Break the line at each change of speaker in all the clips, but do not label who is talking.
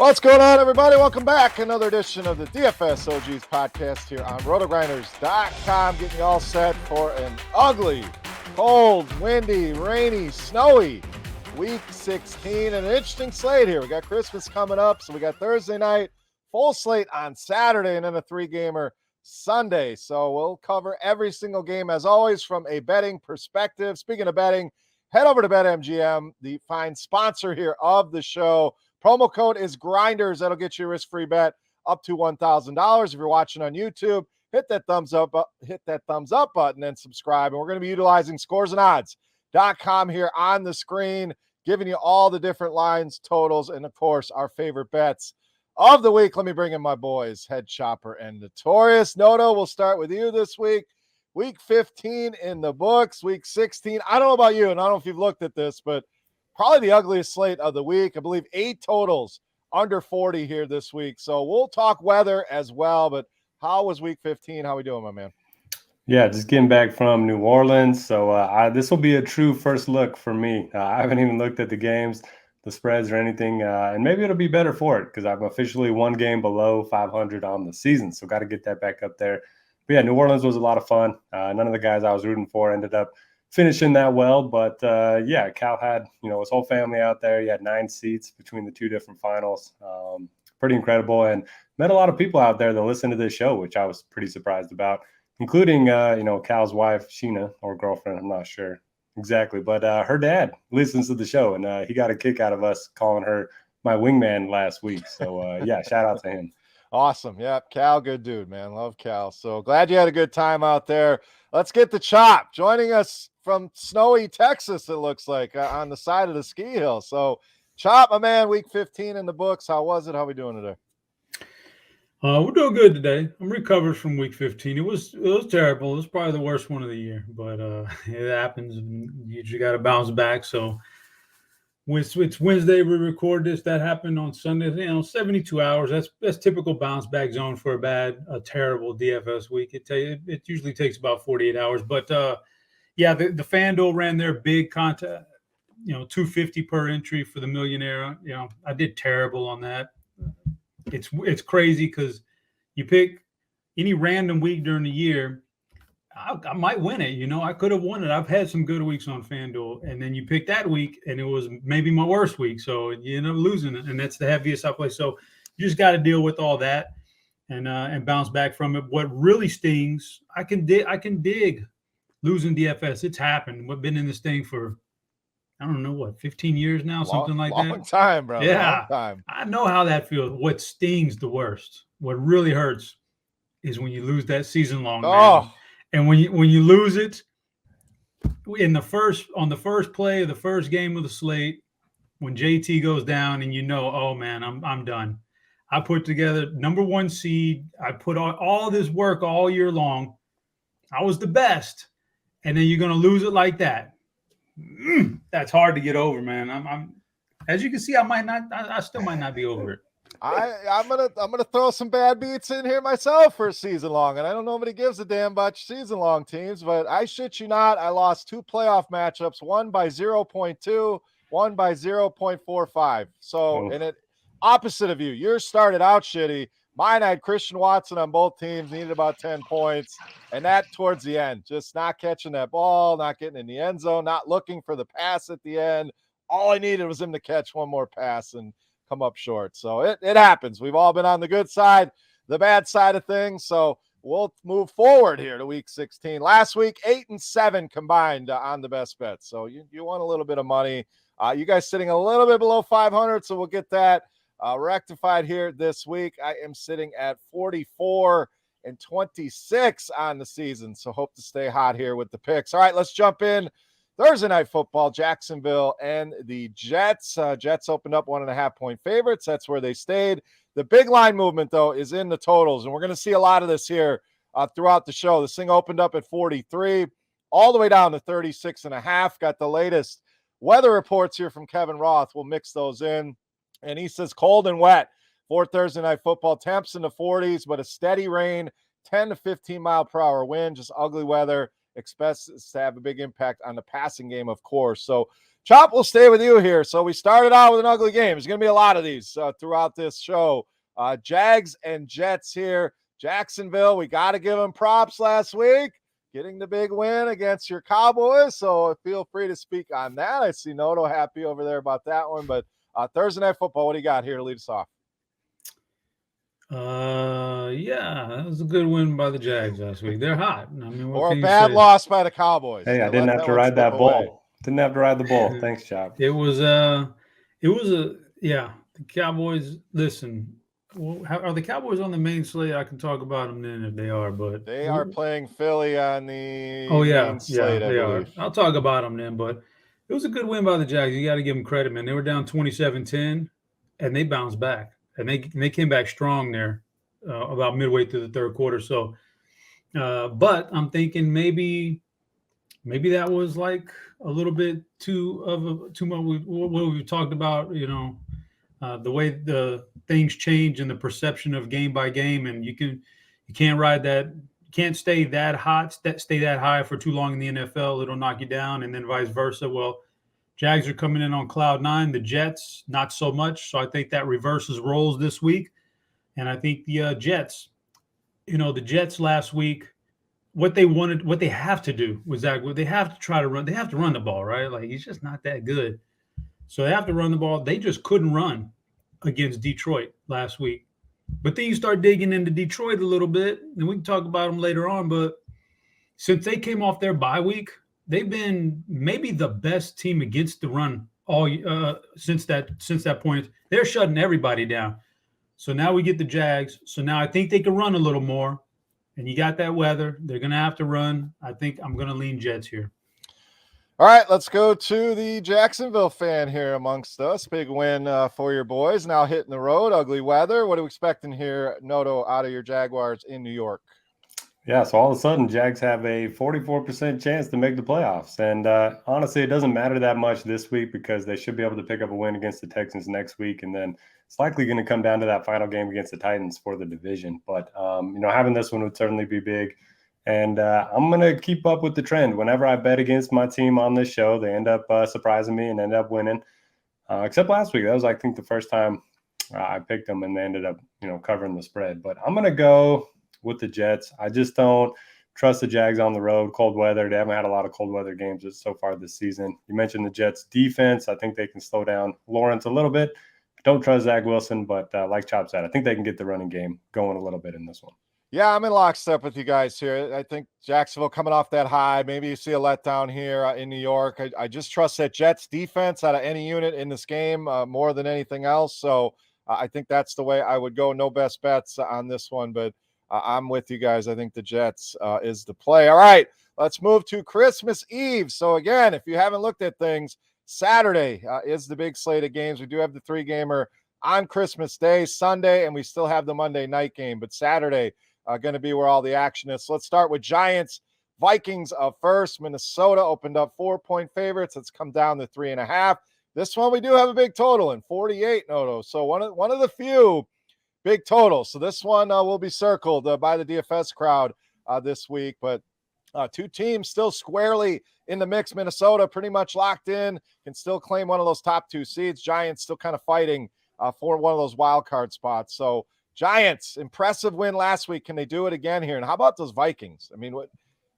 What's going on, everybody? Welcome back. Another edition of the DFS OGs podcast here on RotoGrinders.com, getting you all set for an ugly, cold, windy, rainy, snowy Week 16. And an interesting slate here. We got Christmas coming up, so we got Thursday night, full slate on Saturday, and then a three-gamer Sunday. So we'll cover every single game, as always, from a betting perspective. Speaking of betting, head over to BetMGM, the fine sponsor here of the show. Promo code is Grinders. That'll get you a risk-free bet up to $1,000. If you're watching on YouTube, hit that thumbs up button and subscribe. And we're going to be utilizing scoresandodds.com here on the screen, giving you all the different lines, totals, and of course, our favorite bets of the week. Let me bring in my boys, Head Chopper and Notorious. Noto, we'll start with you this week. Week 15 in the books. Week 16. I don't know about you, and I don't know if you've looked at this, but probably the ugliest slate of the week. I believe 8 totals under 40 here this week. So we'll talk weather as well. But how was week 15? How we doing, my man?
Yeah, just getting back from New Orleans. So this will be a true first look for me. I haven't even looked at the games, the spreads or anything. And maybe it'll be better for it because I'm officially one game below 500 on the season. So got to get that back up there. But yeah, New Orleans was a lot of fun. None of the guys I was rooting for ended up finishing that well, but yeah, Cal had his whole family out there. He had 9 seats between the 2 different finals. Pretty incredible, and met a lot of people out there that listened to this show, which I was pretty surprised about, including Cal's wife Sheena, or girlfriend, I'm not sure exactly, but her dad listens to the show, and he got a kick out of us calling her my wingman last week. So yeah, shout out to him.
Awesome. Yep. Cal, good dude, man. Love Cal. So glad you had a good time out there. Let's get the Chop joining us from snowy Texas, it looks like, on the side of the ski hill. So, Chop, my man, week 15 in the books. How was it? How we doing today?
We're doing good today. I'm recovered from week 15. It was terrible. It was probably the worst one of the year, but it happens. You usually got to bounce back. So it's Wednesday. We record this. That happened on Sunday. 72 hours. That's typical bounce back zone for a terrible DFS week. It usually takes about 48 hours. But yeah, the FanDuel ran their big contest. $250 per entry for the millionaire. I did terrible on that. It's crazy because you pick any random week during the year, I might win it. I could have won it. I've had some good weeks on FanDuel, and then you pick that week, and it was maybe my worst week, so you end up losing it, and that's the heaviest I play. So you just got to deal with all that and bounce back from it. What really stings, I can dig losing DFS. It's happened. We've been in this thing for, I don't know, 15 years now, something like that.
Long time, bro.
Yeah.
Long time.
I know how that feels. What stings the worst, what really hurts is when you lose that season long. Man. And when you lose it on the first play of the first game of the slate, when JT goes down and oh man, I'm done. I put together number 1 seed. I put all this work all year long. I was the best. And then you're going to lose it like that. That's hard to get over, man. I'm as you can see, I still might not be over it.
I'm gonna throw some bad beats in here myself for a season long, and I don't know nobody gives a damn about season long teams, but I shit you not, I lost 2 playoff matchups, one by 0.2, one by 0.45. So, and it opposite of you. Yours started out shitty. Mine, I had Christian Watson on both teams, needed about 10 points, and that towards the end, just not catching that ball, not getting in the end zone, not looking for the pass at the end. All I needed was him to catch one more pass and come up short. So it happens. We've all been on the good side, the bad side of things. So we'll move forward here to week 16. Last week, 8 and 7 combined on the best bets. So you won a little bit of money. You guys sitting a little bit below 500, so we'll get that rectified here this week. I am sitting at 44 and 26 on the season, so hope to stay hot here with the picks. All right, let's jump in. Thursday night football, Jacksonville and the Jets. Jets opened up 1.5-point favorites. That's where they stayed. The big line movement, though, is in the totals, and we're going to see a lot of this here throughout the show. This thing opened up at 43, all the way down to 36.5. Got the latest weather reports here from Kevin Roth. We'll mix those in. And he says cold and wet for Thursday night football. Temps in the 40s, but a steady rain, 10 to 15 mile per hour wind, just ugly weather expects to have a big impact on the passing game, of course. So, Chop, we'll stay with you here. So we started out with an ugly game. There's going to be a lot of these throughout this show. Jags and Jets here. Jacksonville, we got to give them props last week, getting the big win against your Cowboys. So feel free to speak on that. I see Noto happy over there about that one. But Thursday Night Football, what do you got here to lead us off?
Yeah, that was a good win by the Jags last week. They're hot. I mean,
or a bad loss by the Cowboys.
Hey, I didn't have to ride that bull. Didn't have to ride the bull. Thanks, Chop.
The Cowboys. Listen, are the Cowboys on the main slate? I can talk about them then if they are, but
they are playing Philly on the
main
slate, I believe.
I'll talk about them then, but it was a good win by the Jags. You got to give them credit, man. They were down 27-10, and they bounced back, and they came back strong there about midway through the third quarter. So, but I'm thinking maybe that was like a little bit too much. What we've talked about, the way the things change and the perception of game by game, and you can't ride that. You can't stay that hot, stay that high for too long in the NFL. It'll knock you down, and then vice versa. Well, Jags are coming in on cloud nine. The Jets, not so much. So I think that reverses roles this week. And I think the Jets, the Jets last week, what they have to do was that they have to try to run. They have to run the ball, right? Like, he's just not that good. So they have to run the ball. They just couldn't run against Detroit last week. But then you start digging into Detroit a little bit, and we can talk about them later on. But since they came off their bye week, they've been maybe the best team against the run all since that point. They're shutting everybody down. So now we get the Jags. So now I think they can run a little more. And you got that weather. They're going to have to run. I think I'm going to lean Jets here.
All right, let's go to the Jacksonville fan here amongst us. Big win for your boys. Now hitting the road, ugly weather. What are we expecting here, Noto, out of your Jaguars in New York?
Yeah, so all of a sudden, Jags have a 44% chance to make the playoffs. And honestly, it doesn't matter that much this week because they should be able to pick up a win against the Texans next week. And then it's likely going to come down to that final game against the Titans for the division. But, having this one would certainly be big. And I'm going to keep up with the trend. Whenever I bet against my team on this show, they end up surprising me and end up winning. Except last week. That was, I think, the first time I picked them and they ended up, covering the spread. But I'm going to go with the Jets. I just don't trust the Jags on the road. Cold weather. They haven't had a lot of cold weather games so far this season. You mentioned the Jets defense. I think they can slow down Lawrence a little bit. Don't trust Zach Wilson, but like Chop said, I think they can get the running game going a little bit in this one.
Yeah, I'm in lockstep with you guys here. I think Jacksonville coming off that high. Maybe you see a letdown here in New York. I just trust that Jets defense out of any unit in this game more than anything else. So I think that's the way I would go. No best bets on this one, but I'm with you guys. I think the Jets is the play. All right, let's move to Christmas Eve. So again, if you haven't looked at things, Saturday is the big slate of games. We do have the 3-gamer on Christmas Day, Sunday, and we still have the Monday night game. But Saturday going to be where all the action is. So let's start with Giants. Vikings first. Minnesota opened up 4-point favorites. It's come down to 3.5. This one we do have a big total in 48, Noto. So one of the few big totals. So this one will be circled by the DFS crowd this week. But two teams still squarely in the mix. Minnesota pretty much locked in, can still claim one of those top 2 seeds. Giants still kind of fighting for one of those wild card spots. So Giants, impressive win last week. Can they do it again here? And how about those Vikings? I mean,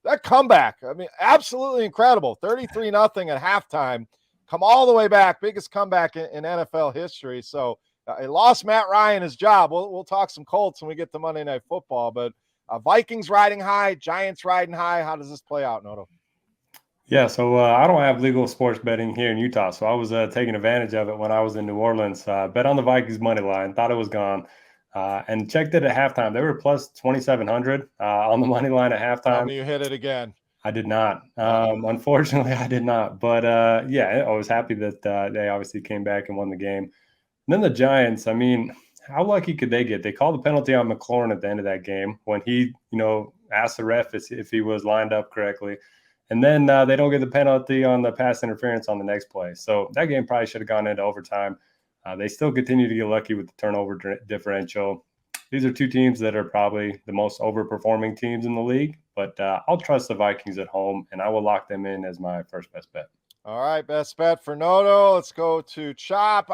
that comeback, absolutely incredible. 33-0 at halftime. Come all the way back. Biggest comeback in NFL history. So it lost Matt Ryan his job. We'll talk some Colts when we get to Monday Night Football. But Vikings riding high, Giants riding high. How does this play out, Noto?
Yeah, so I don't have legal sports betting here in Utah, so I was taking advantage of it when I was in New Orleans. Bet on the Vikings money line, thought it was gone, and checked it at halftime. They were plus 2,700 on the money line at halftime.
You hit it again.
I did not. Unfortunately, I did not. But yeah, I was happy that they obviously came back and won the game. And then the Giants, how lucky could they get? They called the penalty on McLaurin at the end of that game when he, asked the ref if he was lined up correctly. And then they don't get the penalty on the pass interference on the next play. So that game probably should have gone into overtime. They still continue to get lucky with the turnover differential. these are two teams that are probably the most overperforming teams in the league, but I'll trust the Vikings at home, and I will lock them in as my first best bet.
All right, best bet for Noto. Let's go to Chop.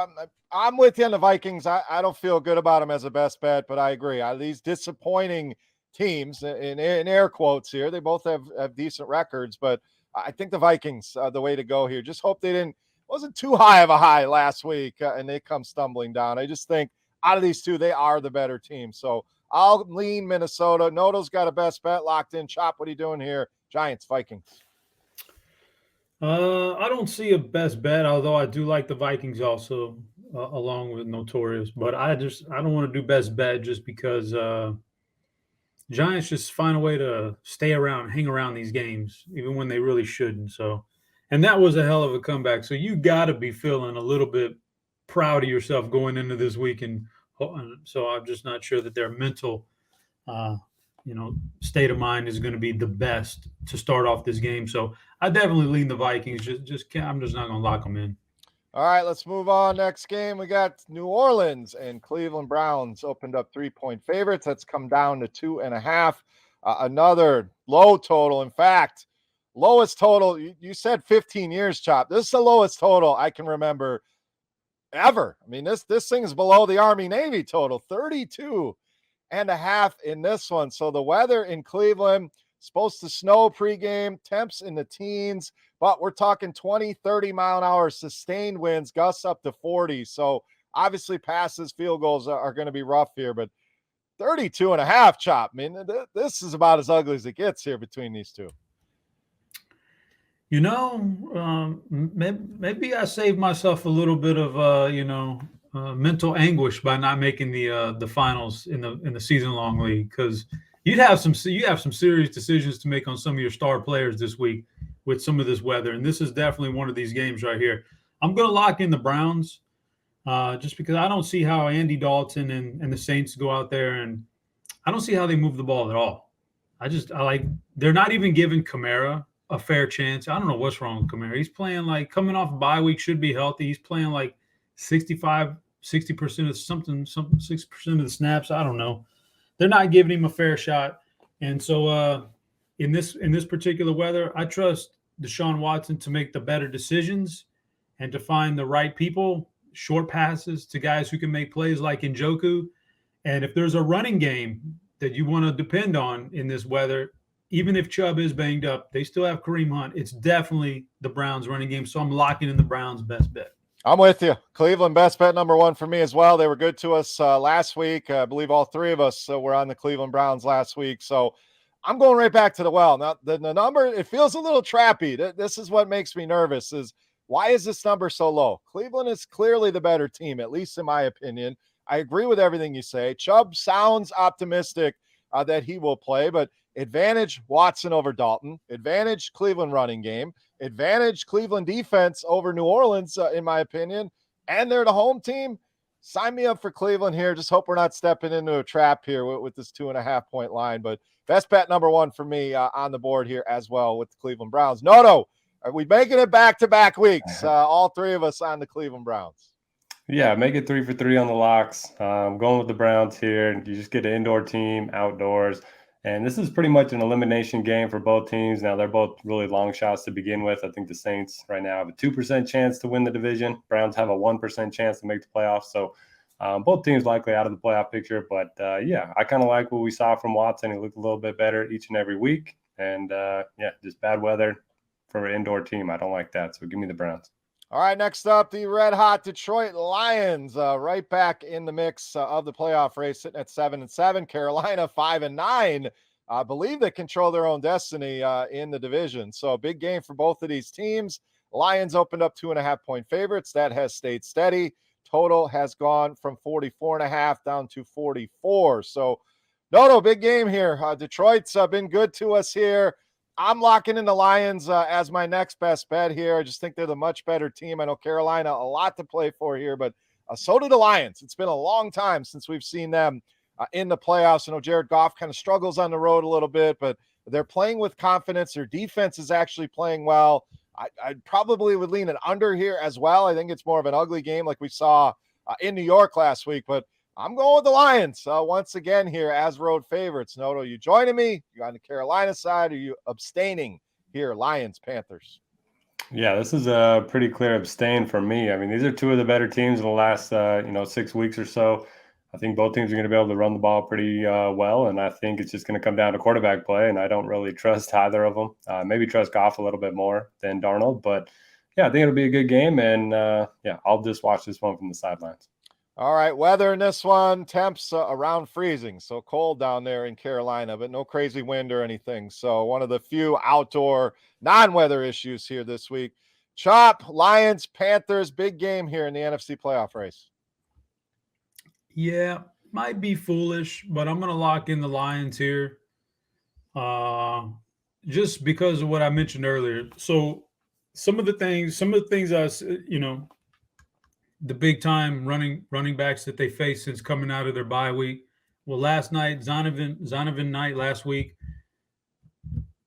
I'm with you on the Vikings. I don't feel good about them as a best bet, but I agree. These disappointing teams, in air quotes here, they both have decent records, but I think the Vikings are the way to go here. Just hope they wasn't too high of a high last week, and they come stumbling down. I just think out of these two, they are the better team. So I'll lean Minnesota. Noto's got a best bet locked in. Chop, what are you doing here? Giants, Vikings.
I don't see a best bet, although I do like the Vikings also, along with Notorious. But I don't want to do best bet just because Giants just find a way to hang around these games, even when they really shouldn't. So, and that was a hell of a comeback. So you got to be feeling a little bit proud of yourself going into this week. And so I'm just not sure that their mental, state of mind is going to be the best to start off this game. So I definitely lean the Vikings. I'm just not going to lock them in.
All right, let's move on. Next game, we got New Orleans and Cleveland Browns opened up 3-point favorites. That's come down to 2.5. Another low total. In fact, lowest total. You said 15 years, Chop. This is the lowest total I can remember ever. I mean, this thing is below the Army-Navy total, 32.5 in this one. So the weather in Cleveland, supposed to snow pregame, temps in the teens, but we're talking 20, 30-mile-an-hour sustained winds, gusts up to 40. So obviously passes, field goals are going to be rough here, but 32.5, Chop. I mean, this is about as ugly as it gets here between these two.
Maybe I saved myself a little bit of, mental anguish by not making the finals in the season-long league, because you have some serious decisions to make on some of your star players this week with some of this weather, and this is definitely one of these games right here. I'm going to lock in the Browns just because I don't see how Andy Dalton and the Saints go out there, and I don't see how they move the ball at all. They're not even giving Kamara a fair chance. I don't know what's wrong with Kamara. He's playing like coming off a bye week, should be healthy. He's playing like 60% of something 6% of the snaps. I don't know. They're not giving him a fair shot. And so in this particular weather, I trust Deshaun Watson to make the better decisions and to find the right people, short passes to guys who can make plays like Njoku. And if there's a running game that you want to depend on in this weather, even if Chubb is banged up, they still have Kareem Hunt. It's definitely the Browns running game. So I'm locking in the Browns best bet.
I'm with you. Cleveland best bet number one for me as well. They were good to us last week. I believe all three of us were on the Cleveland Browns last week. So I'm going right back to the well. Now, the number, it feels a little trappy. This is what makes me nervous is why is this number so low? Cleveland is clearly the better team, at least in my opinion. I agree with everything you say. Chubb sounds optimistic that he will play, but advantage Watson over Dalton, advantage Cleveland running game, advantage Cleveland defense over New Orleans, in my opinion, and they're the home team. Sign me up for Cleveland here. Just hope we're not stepping into a trap here with this 2.5-point line. But best bet number one for me on the board here as well with the Cleveland Browns. Noto, are we making it back-to-back weeks? All three of us on the Cleveland Browns.
Yeah, make it 3 for 3 on the locks. I'm going with the Browns here. You just get an indoor team, outdoors. And this is pretty much an elimination game for both teams. Now, they're both really long shots to begin with. I think the Saints right now have a 2% chance to win the division. Browns have a 1% chance to make the playoffs. So both teams likely out of the playoff picture. But, I kind of like what we saw from Watson. He looked a little bit better each and every week. And, just bad weather for an indoor team. I don't like that. So give me the Browns.
All right, next up, the red-hot Detroit Lions, right back in the mix of the playoff race, sitting at 7-7. Carolina 5-9. I believe they control their own destiny in the division. So a big game for both of these teams. Lions opened up 2.5-point favorites. That has stayed steady. Total has gone from 44.5 down to 44. So, no, big game here. Detroit's been good to us here. I'm locking in the Lions as my next best bet here. I just think they're the much better team. I know Carolina, a lot to play for here, but so do the Lions. It's been a long time since we've seen them in the playoffs. I know Jared Goff kind of struggles on the road a little bit, but they're playing with confidence. Their defense is actually playing well. I probably would lean an under here as well. I think it's more of an ugly game like we saw in New York last week, but I'm going with the Lions once again here as road favorites. Noto, you joining me? You on the Carolina side, or you abstaining here? Lions, Panthers.
Yeah, this is a pretty clear abstain for me. I mean, these are two of the better teams in the last 6 weeks or so. I think both teams are going to be able to run the ball pretty well, and I think it's just going to come down to quarterback play, and I don't really trust either of them. Maybe trust Goff a little bit more than Darnold, but yeah, I think it'll be a good game, and I'll just watch this one from the sidelines.
All right, weather in this one, temps around freezing, so cold down there in Carolina, but no crazy wind or anything. So one of the few outdoor non-weather issues here this week. Chop, Lions, Panthers, big game here in the NFC playoff race.
Yeah, might be foolish, but I'm going to lock in the Lions here. Just because of what I mentioned earlier. So some of the things the big time running backs that they faced since coming out of their bye week. Well, last night, Zonovan Knight last week,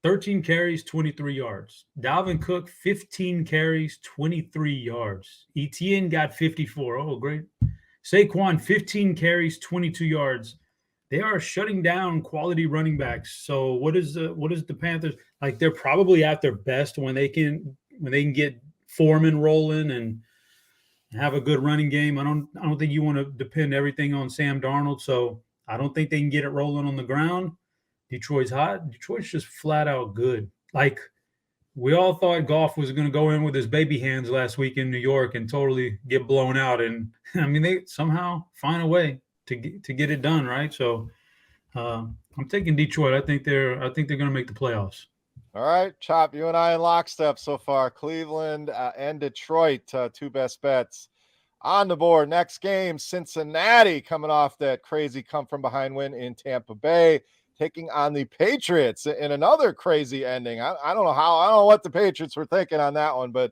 13 carries, 23 yards. Dalvin Cook, 15 carries, 23 yards. Etienne got 54. Oh, great. Saquon, 15 carries, 22 yards. They are shutting down quality running backs. So what is the Panthers like? They're probably at their best when they can get Foreman rolling and have a good running game. I don't think you want to depend everything on Sam Darnold. So I don't think they can get it rolling on the ground. Detroit's hot. Detroit's just flat out good. Like we all thought Goff was going to go in with his baby hands last week in New York and totally get blown out. And I mean, they somehow find a way to get it done, right? So I'm taking Detroit. I think they're going to make the playoffs.
All right, Chop, you and I in lockstep so far. Cleveland and Detroit, two best bets on the board. Next game, Cincinnati coming off that crazy come-from-behind win in Tampa Bay, taking on the Patriots in another crazy ending. I don't know what the Patriots were thinking on that one, but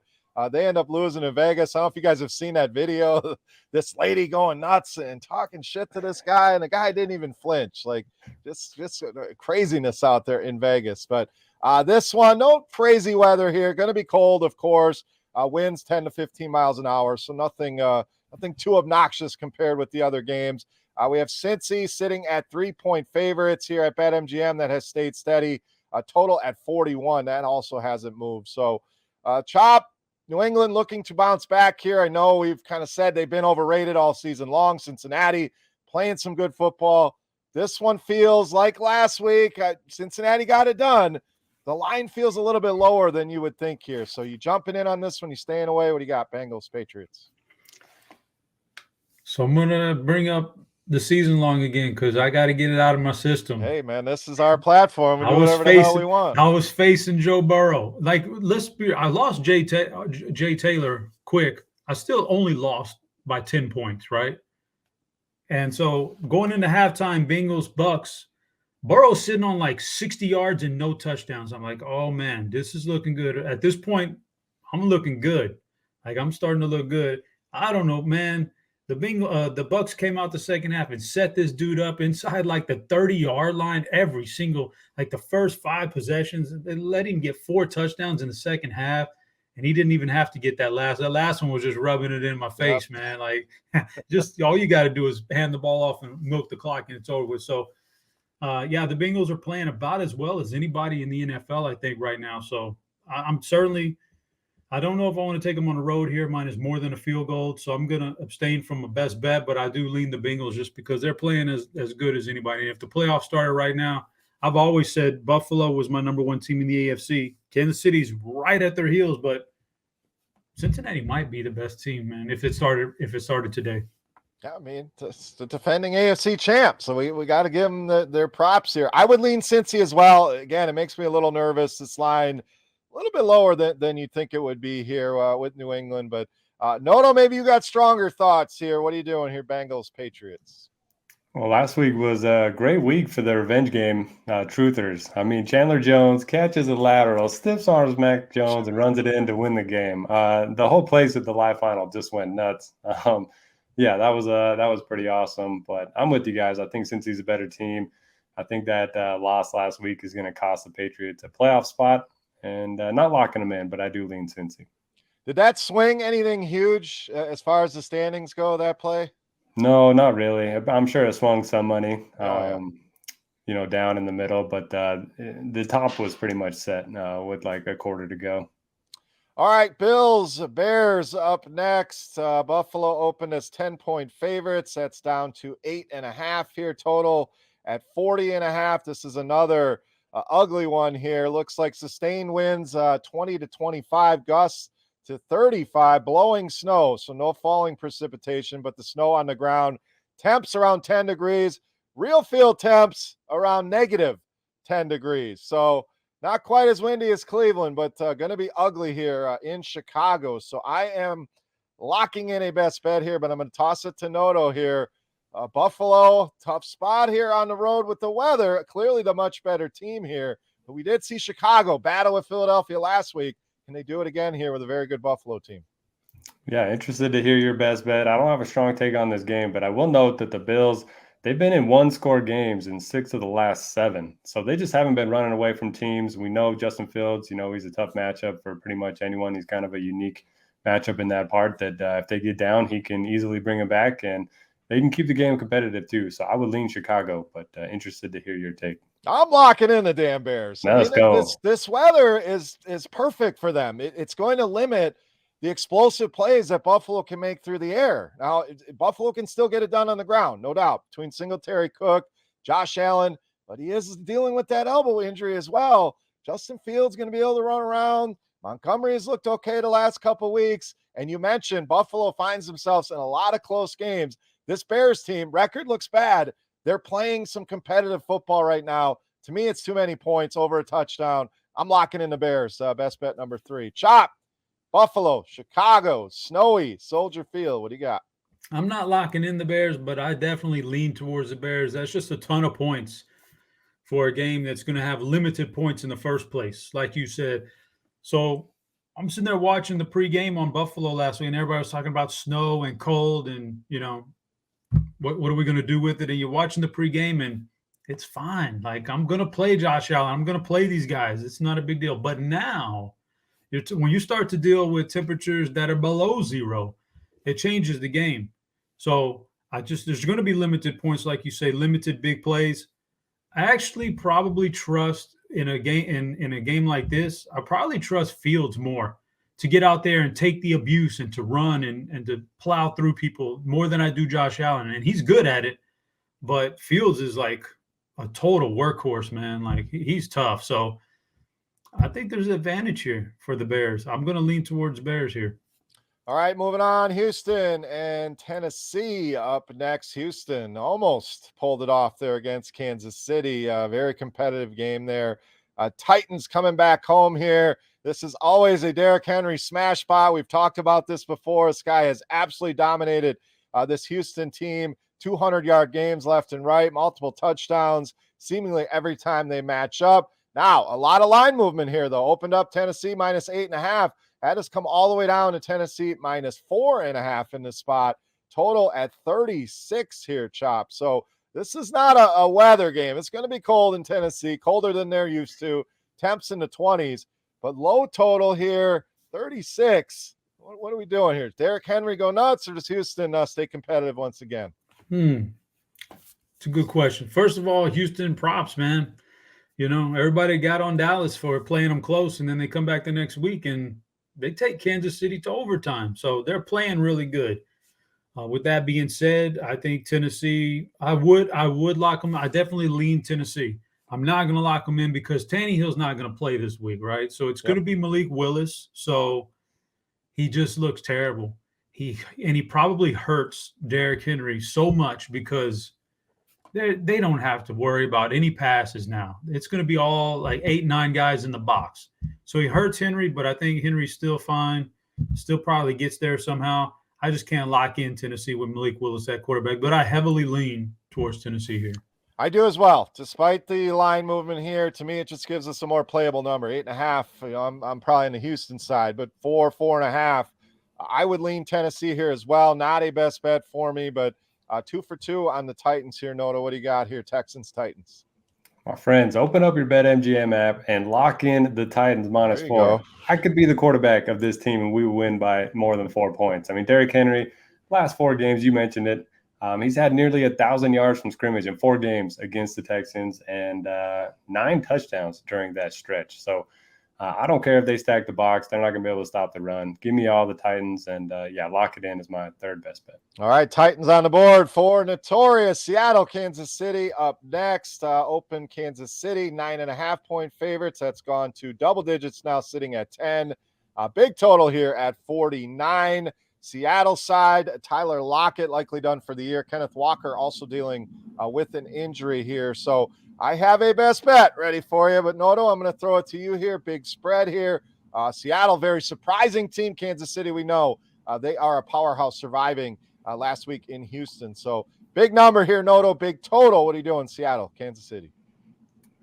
they end up losing in Vegas. I don't know if you guys have seen that video. This lady going nuts and talking shit to this guy, and the guy didn't even flinch. Like just craziness out there in Vegas. But this one, no crazy weather here. Going to be cold, of course. Winds 10 to 15 miles an hour, so nothing too obnoxious compared with the other games. We have Cincy sitting at 3-point favorites here at BetMGM that has stayed steady. Total at 41. That also hasn't moved. So, Chop, New England looking to bounce back here. I know we've kind of said they've been overrated all season long. Cincinnati playing some good football. This one feels like last week. Cincinnati got it done. The line feels a little bit lower than you would think here. So you jumping in on this one? You staying away? What do you got? Bengals, Patriots.
So I'm going to bring up the season long again because I got to get it out of my system.
Hey, man, this is our platform. We do whatever the hell we want.
I was facing Joe Burrow. Like, I lost Jay Taylor quick. I still only lost by 10 points, right? And so going into halftime, Bengals, Bucks, Burrow's sitting on like 60 yards and no touchdowns. I'm like, oh, man, this is looking good. At this point, I'm looking good. Like, I'm starting to look good. I don't know, man. The Bucks came out the second half and set this dude up inside like the 30-yard line every single, like the first 5 possessions. They let him get 4 touchdowns in the second half, and he didn't even have to get that last. That last one was just rubbing it in my face, man. Like, just all you got to do is hand the ball off and milk the clock, and it's over with. So, the Bengals are playing about as well as anybody in the NFL, I think, right now. So I'm certainly – I don't know if I want to take them on the road here. Mine is more than a field goal, so I'm going to abstain from a best bet, but I do lean the Bengals just because they're playing as good as anybody. And if the playoffs started right now, I've always said Buffalo was my number 1 team in the AFC. Kansas City's right at their heels, but Cincinnati might be the best team, man, if it started today.
Yeah, I mean, it's the defending AFC champ, so we got to give them their props here. I would lean Cincy as well. Again, it makes me a little nervous, this line – a little bit lower than you'd think it would be here with New England. But Noto, maybe you got stronger thoughts here. What are you doing here, Bengals, Patriots?
Well, last week was a great week for the revenge game truthers. I mean, Chandler Jones catches a lateral, stiffs arms Mac Jones, and runs it in to win the game. The whole place at the live final just went nuts. That was pretty awesome. But I'm with you guys. I think since he's a better team, I think that loss last week is going to cost the Patriots a playoff spot. And not locking them in, but I do lean Cincy.
Did that swing anything huge as far as the standings go, that play?
No, not really. I'm sure it swung some money,
Oh, yeah.
down in the middle, but the top was pretty much set with like a quarter to go.
All right, Bills, Bears up next. Buffalo opened as 10-point favorites. That's down to 8.5 here total at 40.5. This is another ugly one here. Looks like sustained winds, 20 to 25, gusts to 35, blowing snow. So no falling precipitation, but the snow on the ground. Temps around 10 degrees. Real field temps around negative 10 degrees. So not quite as windy as Cleveland, but going to be ugly here in Chicago. So I am locking in a best bet here, but I'm going to toss it to Noto here. Buffalo, tough spot here on the road with the weather. Clearly the much better team here. But we did see Chicago battle with Philadelphia last week. Can they do it again here with a very good Buffalo team?
Yeah, interested to hear your best bet. I don't have a strong take on this game, but I will note that the Bills, they've been in one-score games in 6 of the last 7. So they just haven't been running away from teams. We know Justin Fields, he's a tough matchup for pretty much anyone. He's kind of a unique matchup in that part that if they get down, he can easily bring them back, and they can keep the game competitive too. So I would lean Chicago, but interested to hear your take.
I'm locking in the damn Bears.
Now let's go.
This weather is perfect for them. It's going to limit the explosive plays that Buffalo can make through the air. Now, Buffalo can still get it done on the ground, no doubt, between Singletary, Cook, Josh Allen, but he is dealing with that elbow injury as well. Justin Fields going to be able to run around. Montgomery has looked okay the last couple weeks. And you mentioned Buffalo finds themselves in a lot of close games. This Bears team, record looks bad. They're playing some competitive football right now. To me, it's too many points over a touchdown. I'm locking in the Bears. Best bet number 3. Chop. Buffalo, Chicago, snowy, Soldier Field. What do you got?
I'm not locking in the Bears, but I definitely lean towards the Bears. That's just a ton of points for a game that's going to have limited points in the first place, like you said. So I'm sitting there watching the pregame on Buffalo last week, and everybody was talking about snow and cold and, what are we going to do with it? And you're watching the pregame, and it's fine. Like, I'm going to play Josh Allen. I'm going to play these guys. It's not a big deal. But now, when you start to deal with temperatures that are below 0, it changes the game. So there's going to be limited points, like you say, limited big plays. I actually probably trust in a game like this, I probably trust Fields more to get out there and take the abuse and to run and to plow through people more than I do Josh Allen. And he's good at it, but Fields is like a total workhorse, man. Like, he's tough. So I think there's an advantage here for the Bears. I'm going to lean towards Bears here.
All right, moving on. Houston and Tennessee up next. Houston almost pulled it off there against Kansas City. Very competitive game there. Titans coming back home here. This is always a Derrick Henry smash spot. We've talked about this before. This guy has absolutely dominated this Houston team. 200-yard games left and right, multiple touchdowns seemingly every time they match up. Now, a lot of line movement here, though. Opened up Tennessee minus 8.5. Had us come all the way down to Tennessee minus 4.5 in this spot. Total at 36 here, Chop. So this is not a weather game. It's going to be cold in Tennessee, colder than they're used to. Temps in the 20s, but low total here, 36. What are we doing here? Does Derrick Henry go nuts, or does Houston stay competitive once again?
It's a good question. First of all, Houston props, man. Everybody got on Dallas for playing them close, and then they come back the next week and they take Kansas City to overtime. So they're playing really good. With that being said, I think Tennessee, I would lock them. I definitely lean Tennessee. I'm not going to lock them in because Tannehill's not going to play this week, right? So it's going to be Malik Willis. So he just looks terrible. He probably hurts Derrick Henry so much because they don't have to worry about any passes now. It's going to be all like 8-9 guys in the box. So he hurts Henry, but I think Henry's still fine. Still probably gets there somehow. I just can't lock in Tennessee with Malik Willis at quarterback, but I heavily lean towards Tennessee here.
I do as well. Despite the line movement here, to me, it just gives us a more playable number. 8.5. I'm probably on the Houston side, but 4.5. I would lean Tennessee here as well. Not a best bet for me, but 2 for 2 on the Titans here. Noto, what do you got here? Texans, Titans.
My friends, open up your BetMGM app and lock in the Titans minus 4. I could be the quarterback of this team, and we will win by more than 4 points. I mean, Derrick Henry, last 4 games, you mentioned it. He's had nearly 1,000 yards from scrimmage in 4 games against the Texans and 9 touchdowns during that stretch. So I don't care if they stack the box. They're not going to be able to stop the run. Give me all the Titans, and lock it in as my third best bet.
All right, Titans on the board for notorious Seattle, Kansas City up next. Open Kansas City, 9.5-point favorites. That's gone to double digits now, sitting at 10. Big total here at 49. Seattle side, Tyler Lockett likely done for the year. Kenneth Walker also dealing with an injury here. So I have a best bet ready for you, but Noto, I'm going to throw it to you here. Big spread here. Seattle, very surprising team. Kansas City, we know they are a powerhouse, surviving last week in Houston. So big number here, Noto, big total. What are you doing, Seattle, Kansas City?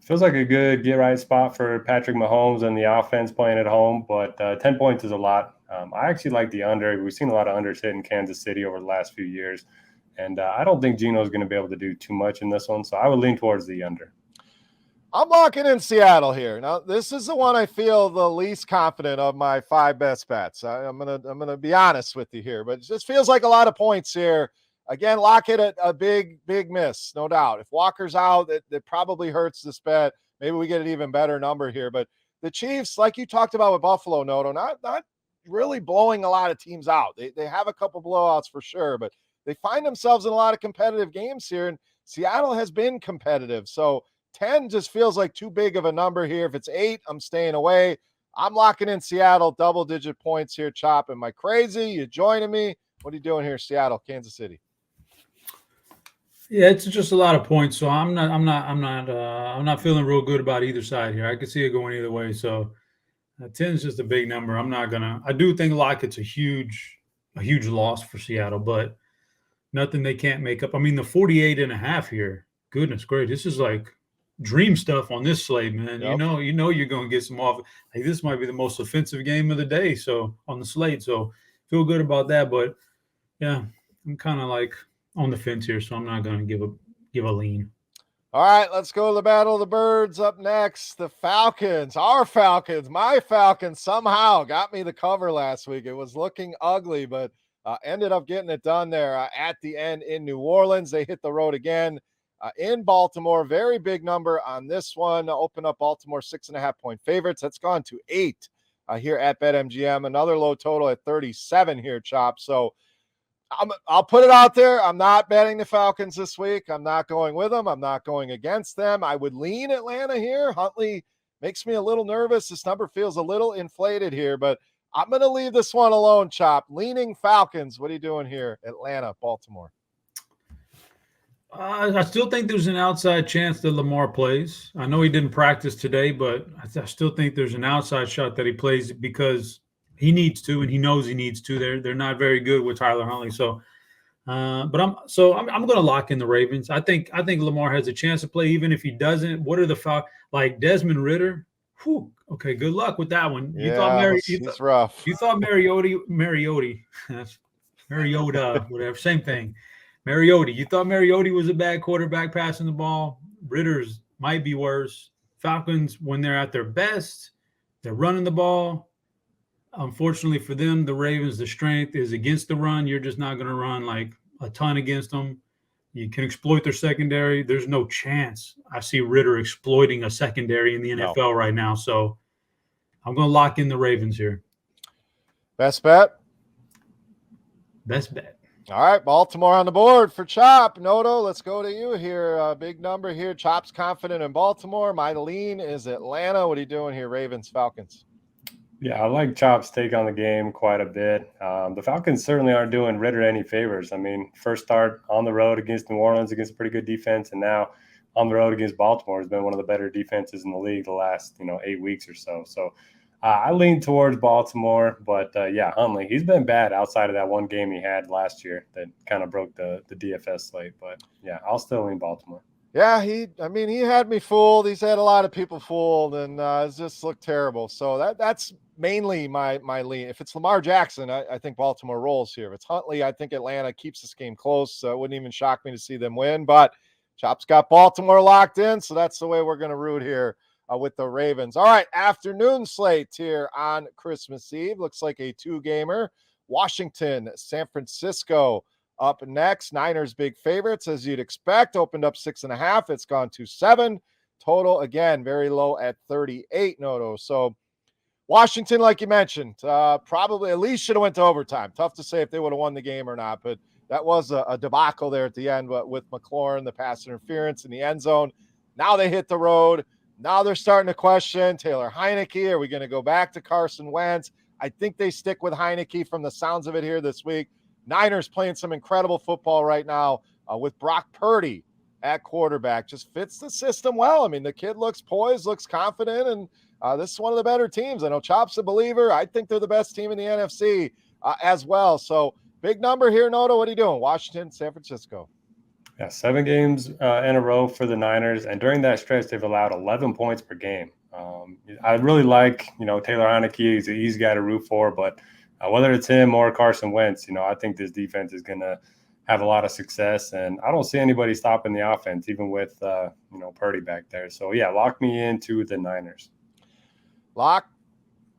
Feels like a good get-right spot for Patrick Mahomes and the offense playing at home, but 10 points is a lot. I actually like the under. We've seen a lot of unders hit in Kansas City over the last few years, and I don't think Geno's going to be able to do too much in this one, so I would lean towards the under.
I'm locking in Seattle here. Now, this is the one I feel the least confident of my 5 best bets. I'm gonna be honest with you here, but it just feels like a lot of points here. Again, Lockett a big miss, no doubt. If Walker's out, it probably hurts this bet. Maybe we get an even better number here. But the Chiefs, like you talked about with Buffalo, Noto, not really blowing a lot of teams out. They have a couple blowouts for sure, but they find themselves in a lot of competitive games here, and Seattle has been competitive. So 10 just feels like too big of a number here. If it's 8, I'm staying away. I'm locking in Seattle, double-digit points here, Chop. Am I crazy? You joining me? What are you doing here, Seattle, Kansas City?
Yeah, it's just a lot of points, so I'm not feeling real good about either side here. I could see it going either way. So 10 is just a big number. I do think Lockett's a huge loss for Seattle, but nothing they can't make up. I mean, the 48.5 here, goodness gracious, this is like dream stuff on this slate, man.
Yep.
You know you're going to get some off. Like, this might be the most offensive game of the day, so on the slate. So feel good about that, but yeah, I'm kind of like on the fence here, so I'm not going to give a lean.
All right, let's go to the Battle of the Birds up next. The Falcons, our Falcons, my Falcons somehow got me the cover last week. It was looking ugly, but ended up getting it done there at the end in New Orleans. They hit the road again in Baltimore. Very big number on this one. Open up Baltimore 6.5-point favorites. That's gone to 8 here at BetMGM. Another low total at 37 here, Chop. So I'll put it out there. I'm not betting the Falcons this week. I'm not going with them. I'm not going against them. I would lean Atlanta here. Huntley makes me a little nervous. This number feels a little inflated here, but I'm going to leave this one alone, Chop. Leaning Falcons. What are you doing here? Atlanta, Baltimore.
I still think there's an outside chance that Lamar plays. I know he didn't practice today, but I still think there's an outside shot that he plays because he needs to, and he knows he needs to. They're not very good with Tyler Huntley. So, but I'm going to lock in the Ravens. I think Lamar has a chance to play, even if he doesn't. What are the Falcons like? Desmond Ridder. Whew, okay, good luck with that one.
He's rough.
You thought Mariota, whatever, same thing. Mariota. You thought Mariota was a bad quarterback passing the ball. Ritter's might be worse. Falcons, when they're at their best, they're running the ball. Unfortunately for them, the Ravens, the strength is against the run. You're just not going to run like a ton against them. You can exploit their secondary. There's no chance I see Ridder exploiting a secondary in the NFL right now. So I'm going to lock in the Ravens here.
Best bet?
Best bet.
All right, Baltimore on the board for Chop. Noto, let's go to you here. Big number here. Chop's confident in Baltimore. My lean is Atlanta. What are you doing here, Ravens, Falcons?
Yeah, I like Chop's take on the game quite a bit. The Falcons certainly aren't doing Ridder any favors. I mean, first start on the road against New Orleans against a pretty good defense, and now on the road against Baltimore has been one of the better defenses in the league the last 8 weeks or so. So I lean towards Baltimore, but Huntley, he's been bad outside of that one game he had last year that kind of broke the DFS slate. But yeah, I'll still lean Baltimore.
Yeah, he had me fooled. He's had a lot of people fooled, and it just looked terrible. So that's mainly my lean. If it's Lamar Jackson, I think Baltimore rolls here. If it's Huntley, I think Atlanta keeps this game close. So it wouldn't even shock me to see them win. But Chop's got Baltimore locked in, so that's the way we're going to root here with the Ravens. All right, afternoon slate here on Christmas Eve. Looks like a 2-gamer. Washington, San Francisco up next. Niners big favorites, as you'd expect, opened up 6.5. It's gone to 7. Total, again, very low at 38, Noto. So Washington, like you mentioned, probably at least should have went to overtime. Tough to say if they would have won the game or not, but that was a debacle there at the end with McLaurin, the pass interference in the end zone. Now they hit the road. Now they're starting to question Taylor Heineke. Are we going to go back to Carson Wentz? I think they stick with Heineke from the sounds of it here this week. Niners playing some incredible football right now with Brock Purdy at quarterback. Just fits the system well. I mean, the kid looks poised, looks confident, and this is one of the better teams. I know Chop's a believer. I think they're the best team in the NFC as well. So big number here, Noto. What are you doing? Washington, San Francisco.
Yeah, 7 games in a row for the Niners, and during that stretch, they've allowed 11 points per game. I really like, Taylor Heineke. He's an easy guy to root for, but whether it's him or Carson Wentz, I think this defense is going to have a lot of success, and I don't see anybody stopping the offense, even with Purdy back there. So yeah, lock me into the Niners.
Lock,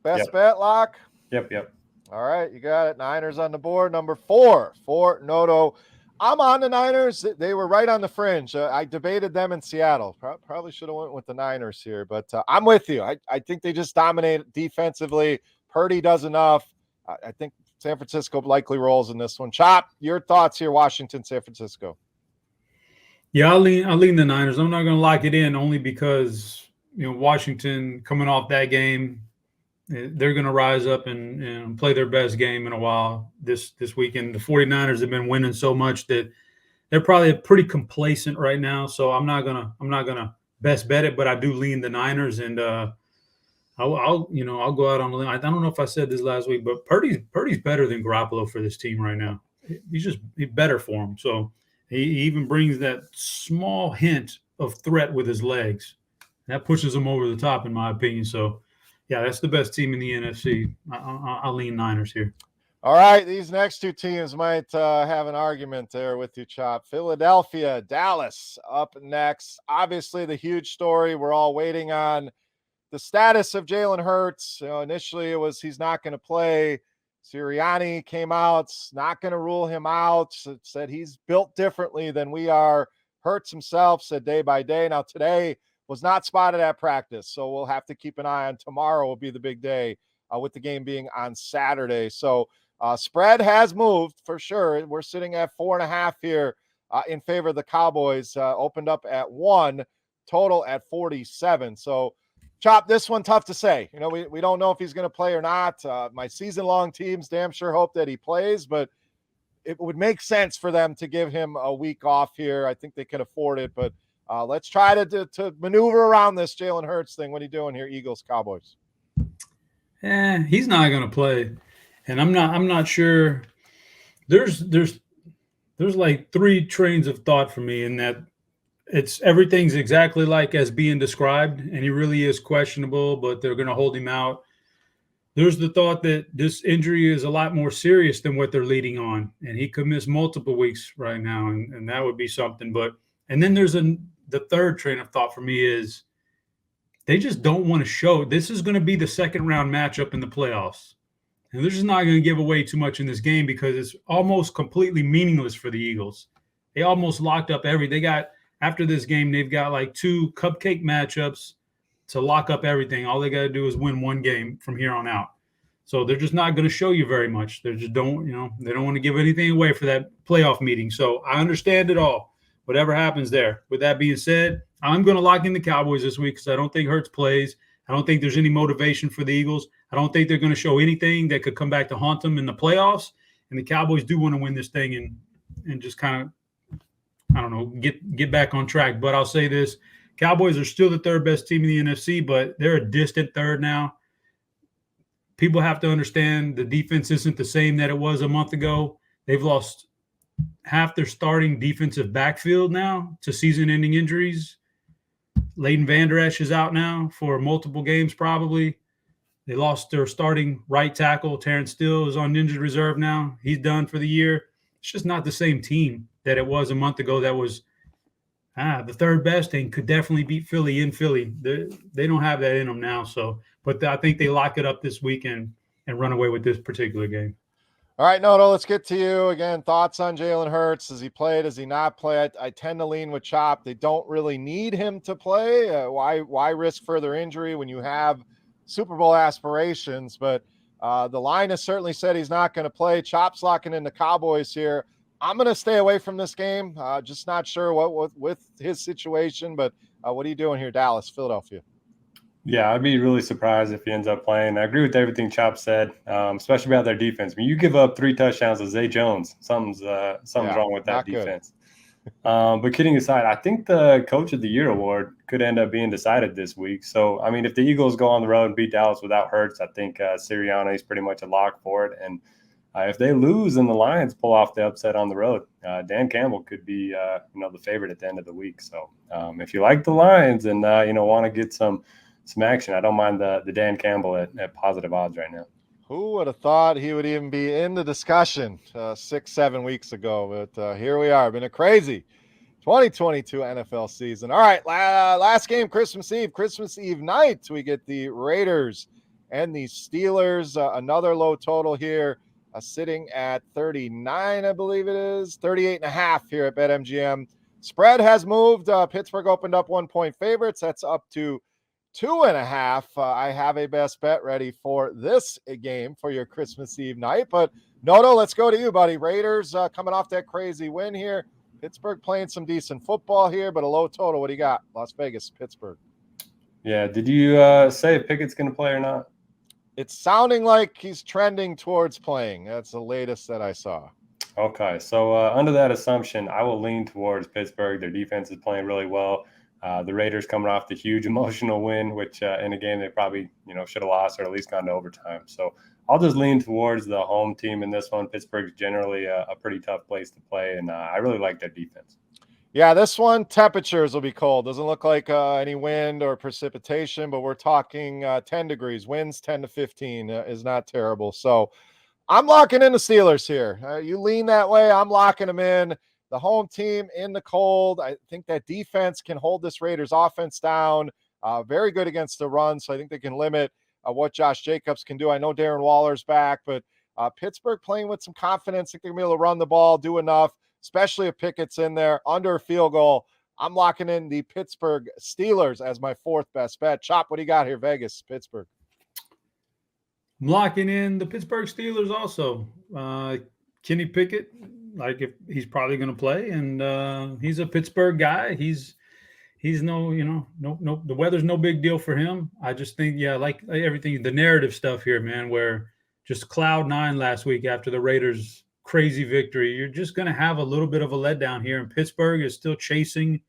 best bet, lock.
Yep.
All right, you got it. Niners on the board. Number 4 for Noto. I'm on the Niners. They were right on the fringe. I debated them in Seattle. Probably should have went with the Niners here, but I'm with you. I think they just dominate defensively. Purdy does enough. I think San Francisco likely rolls in this one. Chop, your thoughts here, Washington, San Francisco.
Yeah, I'll lean the Niners. I'm not going to lock it in only because, Washington coming off that game, they're going to rise up and play their best game in a while this weekend. The 49ers have been winning so much that they're probably pretty complacent right now. So I'm not gonna best bet it, but I do lean the Niners, and I'll go out on the limb. I don't know if I said this last week, but Purdy's better than Garoppolo for this team right now. He's better for him. So he even brings that small hint of threat with his legs. That pushes him over the top, in my opinion. So, yeah, that's the best team in the NFC. I'll lean Niners here.
All right, these next 2 teams might have an argument there with you, Chop. Philadelphia, Dallas up next. Obviously, the huge story we're all waiting on, the status of Jalen Hurts. Initially it was he's not going to play. Sirianni came out, not going to rule him out, said he's built differently than we are. Hurts himself said day by day. Now, today was not spotted at practice, so we'll have to keep an eye on tomorrow. Will be the big day with the game being on Saturday. So spread has moved for sure. We're sitting at 4.5 here in favor of the Cowboys. Opened up at 1, total at 47. So, Chop, this one tough to say. We don't know if he's going to play or not. My season-long teams damn sure hope that he plays, but it would make sense for them to give him a week off here. I think they can afford it, but let's try to maneuver around this Jalen Hurts thing. What are you doing here, Eagles, Cowboys?
He's not going to play, and I'm not sure. There's like 3 trains of thought for me in that. Everything's exactly like as being described, and he really is questionable, but they're going to hold him out. There's the thought that this injury is a lot more serious than what they're leading on, and he could miss multiple weeks right now, and that would be something. And then there's the third train of thought for me is they just don't want to show. This is going to be the second-round matchup in the playoffs, and they're just not going to give away too much in this game because it's almost completely meaningless for the Eagles. They almost locked up after this game, they've got like 2 cupcake matchups to lock up everything. All they got to do is win 1 game from here on out. So they're just not going to show you very much. They just don't, they don't want to give anything away for that playoff meeting. So I understand it all, whatever happens there. With that being said, I'm going to lock in the Cowboys this week because I don't think Hurts plays. I don't think there's any motivation for the Eagles. I don't think they're going to show anything that could come back to haunt them in the playoffs. And the Cowboys do want to win this thing and just kind of, I don't know, get back on track. But I'll say this, Cowboys are still the 3rd best team in the NFC, but they're a distant 3rd now. People have to understand the defense isn't the same that it was a month ago. They've lost half their starting defensive backfield now to season-ending injuries. Leighton Vander Esch is out now for multiple games probably. They lost their starting right tackle. Terrence Steele is on injured reserve now. He's done for the year. It's just not the same team that it was a month ago that was the 3rd best and could definitely beat Philly in Philly. They don't have that in them now. So, but I think they lock it up this weekend and run away with this particular game.
All right, Noto, let's get to you again. Thoughts on Jalen Hurts? Does he play? Does he not play? I tend to lean with Chop. They don't really need him to play. Why risk further injury when you have Super Bowl aspirations? But the line has certainly said he's not going to play. Chop's locking in the Cowboys here. I'm going to stay away from this game. Just not sure what with his situation. But what are you doing here, Dallas, Philadelphia?
Yeah, I'd be really surprised if he ends up playing. I agree with everything Chop said, especially about their defense. I mean, you give up 3 touchdowns to Zay Jones. Something's wrong with that defense. But kidding aside, I think the Coach of the Year award could end up being decided this week. So, I mean, if the Eagles go on the road and beat Dallas without Hurts, I think Sirianni is pretty much a lock for it. And if they lose and the Lions pull off the upset on the road, Dan Campbell could be, the favorite at the end of the week. So, if you like the Lions and want to get some action, I don't mind the Dan Campbell at positive odds right now.
Who would have thought he would even be in the discussion 6-7 weeks ago? But here we are. Been a crazy 2022 NFL season. All right, last game, Christmas Eve night. We get the Raiders and the Steelers. Another low total here, sitting at 39, I believe it is, 38.5 here at BetMGM. Spread has moved. Pittsburgh opened up 1-point favorites. That's up to 2.5. I have a best bet ready for this game for your Christmas Eve night. But Noto, let's go to you, buddy. Raiders coming off that crazy win here. Pittsburgh playing some decent football here, but a low total. What do you got? Las Vegas, Pittsburgh.
Yeah. Did you say if Pickett's going to play or not?
It's sounding like he's trending towards playing. That's the latest that I saw.
Okay. So under that assumption, I will lean towards Pittsburgh. Their defense is playing really well. The Raiders coming off the huge emotional win, which in a game they probably should have lost or at least gone to overtime. So I'll just lean towards the home team in this one. Pittsburgh's generally a pretty tough place to play, and I really like their defense.
Yeah, this one, temperatures will be cold. Doesn't look like any wind or precipitation, but we're talking 10 degrees. Winds 10 to 15 is not terrible. So I'm locking in the Steelers here. You lean that way, I'm locking them in. The home team in the cold. I think that defense can hold this Raiders offense down. Very good against the run, so I think they can limit what Josh Jacobs can do. I know Darren Waller's back, but Pittsburgh playing with some confidence. I think they're going to be able to run the ball, do enough, especially if Pickett's in there under a field goal. I'm locking in the Pittsburgh Steelers as my fourth best bet. Chop, what do you got here, Vegas, Pittsburgh?
I'm locking in the Pittsburgh Steelers also. Kenny Pickett, like if he's probably going to play, and he's a Pittsburgh guy. He's no, the weather's no big deal for him. I just think, like everything, the narrative stuff here, man, where just cloud nine last week after the Raiders' crazy victory, you're just going to have a little bit of a letdown here. And Pittsburgh is still chasing,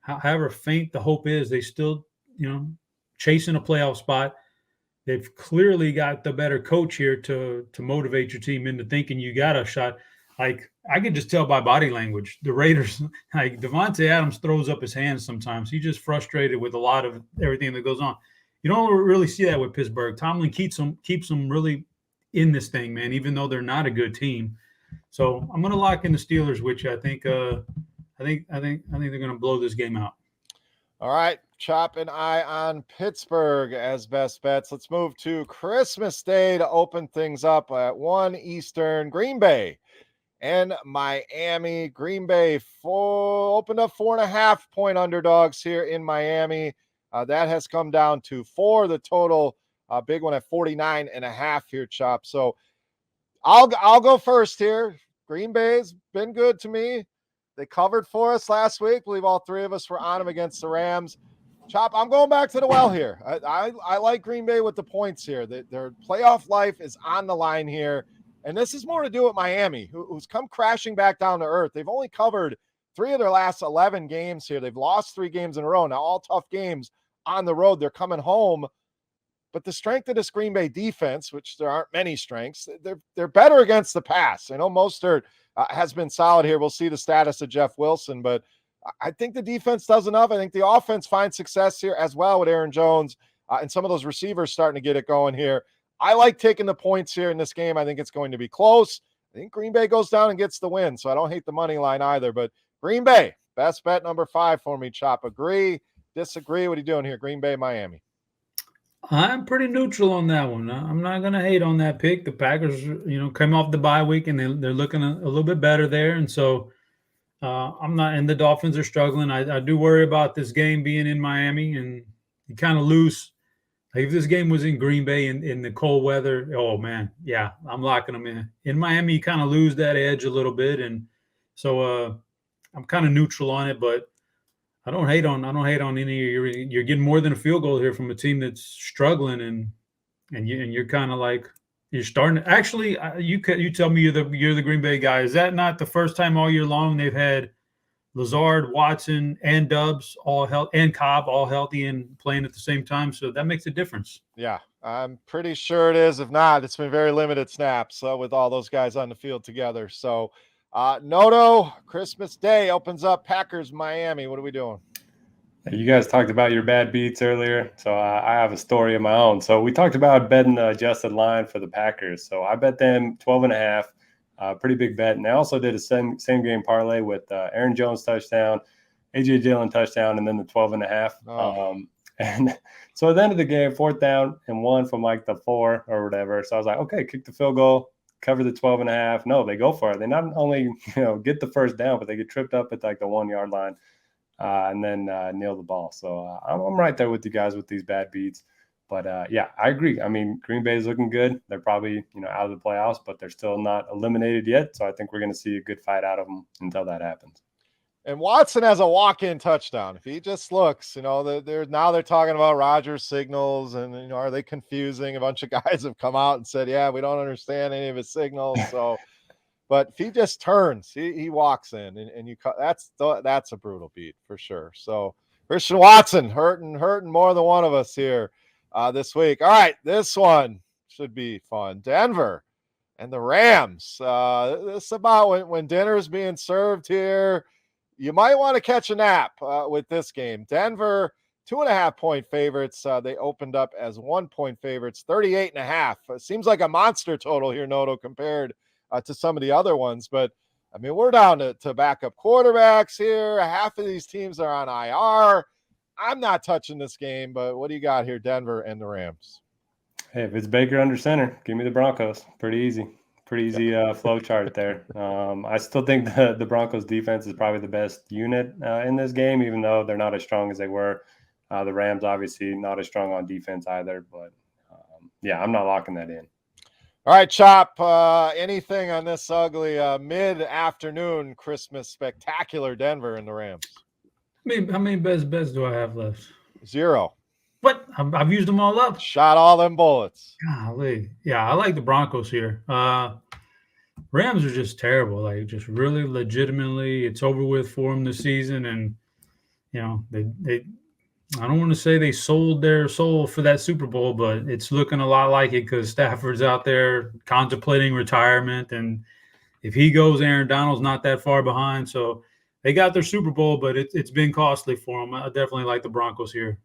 however faint the hope is, they still, chasing a playoff spot. They've clearly got the better coach here to motivate your team into thinking you got a shot. Like, I could just tell by body language, the Raiders, like Devontae Adams throws up his hands sometimes. He's just frustrated with a lot of everything that goes on. You don't really see that with Pittsburgh. Tomlin keeps them really in this thing, man, even though they're not a good team. So I'm going to lock in the Steelers, which I think they're going to blow this game out.
All right, Chop and I on Pittsburgh as best bets. Let's move to Christmas Day to open things up at 1 Eastern. Green Bay and Miami. Green Bay opened up 4.5-point underdogs here in Miami. That has come down to 4. The total, big one at 49.5 here, Chop. So I'll go first here. Green Bay's been good to me. They covered for us last week. I believe all three of us were on them against the Rams. Chop, I'm going back to the well here. I like Green Bay with the points here. Their playoff life is on the line here. And this is more to do with Miami, who's come crashing back down to earth. They've only covered 3 of their last 11 games here. They've lost 3 games in a row. Now, all tough games on the road. They're coming home. But the strength of this Green Bay defense, which there aren't many strengths, they're better against the pass. I know Mostert has been solid here. We'll see the status of Jeff Wilson, but I think the defense does enough. I think the offense finds success here as well with Aaron Jones and some of those receivers starting to get it going here. I like taking the points here in this game. I think it's going to be close. I think Green Bay goes down and gets the win, so I don't hate the money line either. But Green Bay, best bet number 5 for me, Chop. Agree, disagree? What are you doing here? Green Bay, Miami.
I'm pretty neutral on that one. I'm not going to hate on that pick. The Packers, came off the bye week and they're looking a little bit better there. And so I'm not, and the Dolphins are struggling. I do worry about this game being in Miami, and you kind of lose. Like if this game was in Green Bay in the cold weather, oh man, yeah, I'm locking them in. In Miami, you kind of lose that edge a little bit. And so I'm kind of neutral on it, but I don't hate on any. You're getting more than a field goal here from a team that's struggling, and you're kind of like you're starting. Actually, you tell me you're the Green Bay guy. Is that not the first time all year long they've had Lazard, Watson, and Dubs all health and Cobb all healthy and playing at the same time? So that makes a difference.
Yeah, I'm pretty sure it is. If not, it's been very limited snaps with all those guys on the field together. So, Noto, Christmas Day opens up Packers Miami. What are we doing?
You guys talked about your bad beats earlier, so I have a story of my own. So we talked about betting the adjusted line for the Packers. So I bet them 12.5, pretty big bet. And I also did a same game parlay with Aaron Jones touchdown, AJ Dillon touchdown, and then the 12.5. And so at the end of the game, 4th down and 1 from like the 4 or whatever. So I was like, okay, kick the field goal, cover the 12.5. No, they go for it. They not only get the first down, but they get tripped up at like the 1 yard line. And then nail the ball. So I'm right there with you guys with these bad beats. But yeah, I agree. I mean, Green Bay is looking good. They're probably out of the playoffs, but they're still not eliminated yet. So I think we're going to see a good fight out of them until that happens.
And Watson has a walk-in touchdown. If he just looks, they're talking about Rodgers signals, and are they confusing? A bunch of guys have come out and said, yeah, we don't understand any of his signals. So. But if he just turns, he walks in, and you cut. That's a brutal beat for sure. So Christian Watson hurting more than one of us here this week. All right, this one should be fun. Denver and the Rams. This is about when dinner is being served here. You might want to catch a nap with this game. Denver 2.5-point favorites. They opened up as 1-point favorites. 38.5. Seems like a monster total here, Noto, compared to some of the other ones. But I mean, we're down to backup quarterbacks here. Half of these teams are on IR. I'm not touching this game, but what do you got here, Denver and the Rams?
Hey, if it's Baker under center, give me the Broncos. Pretty easy flow chart there. I still think the Broncos defense is probably the best unit in this game, even though they're not as strong as they were. The Rams obviously not as strong on defense either, but yeah, I'm not locking that in.
All right, Chop, anything on this ugly mid-afternoon Christmas spectacular Denver and the Rams?
How many best bets do I have left?
0.
What? I've used them all up.
Shot all them bullets.
Golly. Yeah, I like the Broncos here. Rams are just terrible. Like, just really legitimately, it's over with for them this season. And, they I don't want to say they sold their soul for that Super Bowl, but it's looking a lot like it because Stafford's out there contemplating retirement. And if he goes, Aaron Donald's not that far behind. So they got their Super Bowl, but it's been costly for them. I definitely like the Broncos here.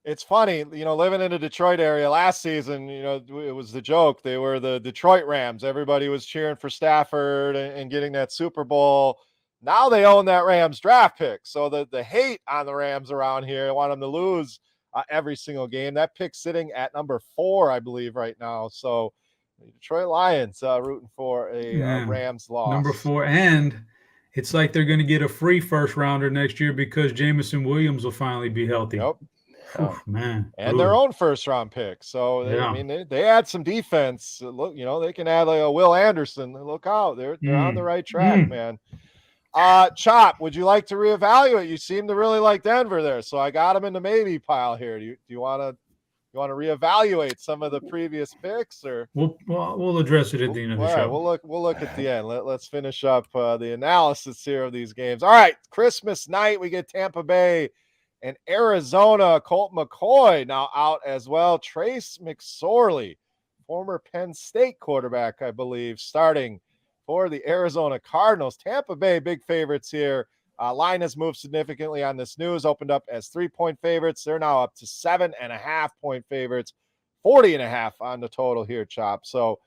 It's funny, living in the Detroit area last season, it was the joke. They were the Detroit Rams. Everybody was cheering for Stafford and getting that Super Bowl. Now they own that Rams draft pick. So the hate on the Rams around here, I want them to lose every single game. That pick sitting at number 4, I believe, right now. So the Detroit Lions rooting for a Rams loss.
Number 4. And it's like they're going to get a free first rounder next year because Jameson Williams will finally be healthy.
Yep.
Oh, man.
And their own first round pick. So they add some defense. Look, they can add like a Will Anderson. Look out. They're on the right track, man. Chop, would you like to reevaluate? You seem to really like Denver there, so I got him in the maybe pile here. Do you want to reevaluate some of the previous picks, or
we'll address it at the end of the show?
Right, we'll look at the end. Let's finish up the analysis here of these games. All right, Christmas night we get Tampa Bay and Arizona. Colt McCoy now out as well. Trace McSorley, former Penn State quarterback, I believe, starting for the Arizona Cardinals. Tampa Bay, big favorites here. Line has moved significantly on this news, opened up as 3-point favorites. They're now up to 7.5-point favorites, 40.5 on the total here, Chop. So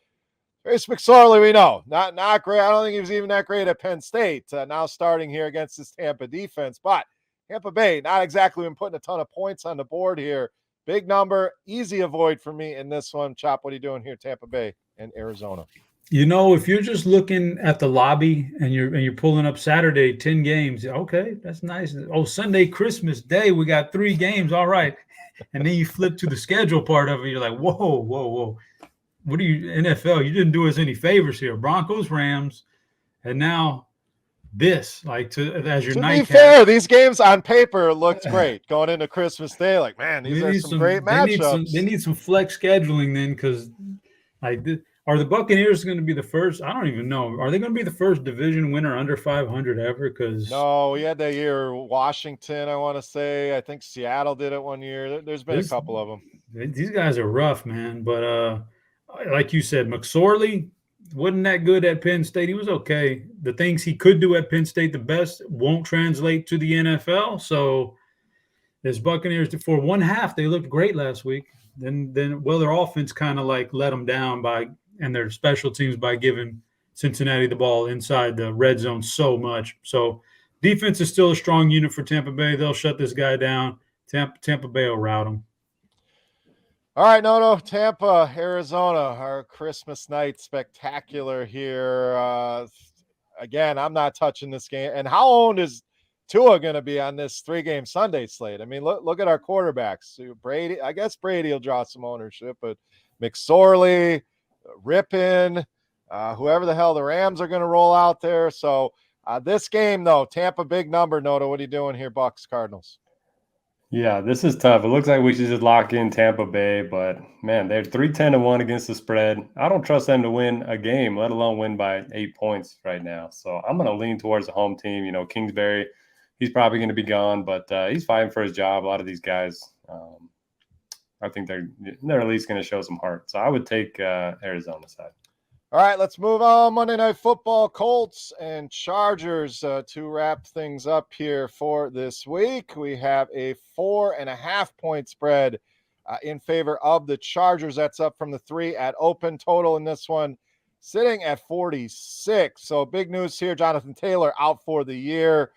Trace McSorley, we know, not great. I don't think he was even that great at Penn State. Now starting here against this Tampa defense, but Tampa Bay, not exactly been putting a ton of points on the board here. Big number, easy avoid for me in this one. Chop, what are you doing here, Tampa Bay and Arizona?
If you're just looking at the lobby and you're pulling up Saturday 10 games, okay, that's nice. Oh, Sunday, Christmas Day, we got 3 games. All right. And then you flip to the schedule part of it. You're like, whoa. What are you, NFL? You didn't do us any favors here. Broncos, Rams, and now this, as your
To be
nightcap.
fair, these games on paper looked great going into Christmas Day. Like, man, these are some great matchups.
They need some flex scheduling then, because are the Buccaneers going to be the first? I don't even know. Are they going to be the first division winner under 500 ever? Because
no, we had that year Washington, I want to say. I think Seattle did it one year. There's been a couple of them.
These guys are rough, man. But like you said, McSorley wasn't that good at Penn State. He was okay. The things he could do at Penn State the best won't translate to the NFL. So as Buccaneers, for one half, they looked great last week. Then their offense kind of let them down and their special teams by giving Cincinnati the ball inside the red zone so much. So defense is still a strong unit for Tampa Bay. They'll shut this guy down. Tampa Bay will rout him.
All right, Noto, Tampa, Arizona, our Christmas night spectacular here. Again, I'm not touching this game. And how owned is Tua going to be on this 3-game Sunday slate? I mean, look at our quarterbacks. Brady, I guess Brady will draw some ownership, but McSorley, Rippin, whoever the hell the Rams are going to roll out there. So this game, though, Tampa big number, Noto. What are you doing here, Bucks, Cardinals?
Yeah, this is tough. It looks like we should just lock in Tampa Bay, but man, they're 3-10-1 against the spread. I don't trust them to win a game, let alone win by 8 points right now. So I'm going to lean towards the home team. Kingsbury, he's probably going to be gone, but he's fighting for his job. A lot of these guys, I think they're at least going to show some heart. So I would take Arizona side.
All right, let's move on. Monday Night Football, Colts and Chargers to wrap things up here for this week. We have a 4.5-point spread in favor of the Chargers. That's up from the 3 at open. Total in this one sitting at 46. So big news here. Jonathan Taylor out for the year.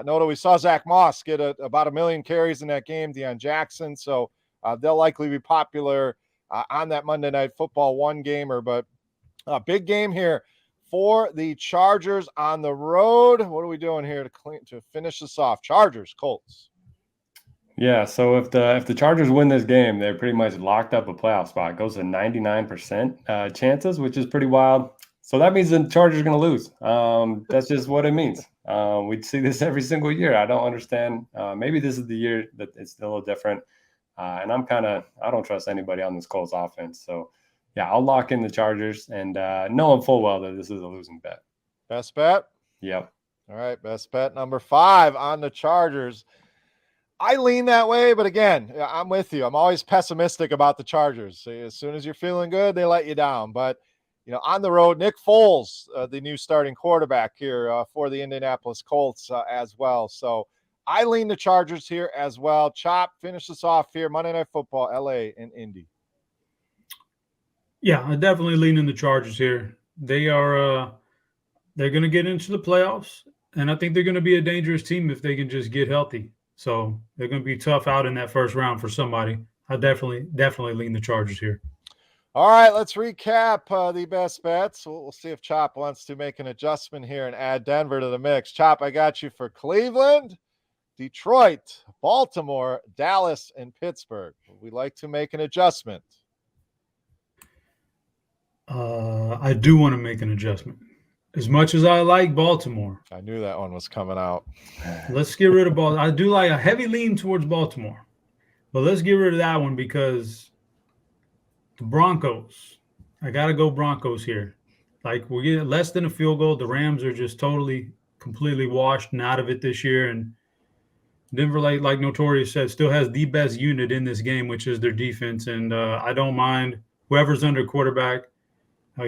Noto, we saw Zach Moss get about 1 million carries in that game, Deion Jackson. So they'll likely be popular on that Monday Night Football one-gamer, but a big game here for the Chargers on the road. What are we doing here to finish this off? Chargers, Colts.
Yeah, so if the Chargers win this game, they're pretty much locked up a playoff spot. It goes to 99% chances, which is pretty wild. So that means the Chargers are going to lose. That's just what it means. We see this every single year. I don't understand. Maybe this is the year that it's a little different. And I don't trust anybody on this Colts offense. So yeah, I'll lock in the Chargers and knowing full well that this is a losing bet.
Best bet?
Yep.
All right, best bet number 5 on the Chargers. I lean that way, but again, I'm with you. I'm always pessimistic about the Chargers. As soon as you're feeling good, they let you down. But, on the road, Nick Foles, the new starting quarterback here for the Indianapolis Colts as well. So I lean the Chargers here as well. Chop, finish us off here. Monday Night Football, LA and Indy.
Yeah, I definitely lean in the Chargers here. They're going to get into the playoffs, and I think they're going to be a dangerous team if they can just get healthy. So they're going to be tough out in that first round for somebody. I definitely lean the Chargers here.
All right, let's recap the best bets. We'll see if Chop wants to make an adjustment here and add Denver to the mix. Chop, I got you for Cleveland, Detroit, Baltimore, Dallas, and Pittsburgh. We'd like to make an adjustment.
I do want to make an adjustment. As much as I like Baltimore,
I knew that one was coming out.
Let's get rid of Baltimore. I do like a heavy lean towards Baltimore, but let's get rid of that one because the Broncos. I got to go Broncos here. We're getting less than a field goal. The Rams are just completely washed and out of it this year. And Denver, like Notorious said, still has the best unit in this game, which is their defense. And I don't mind whoever's under quarterback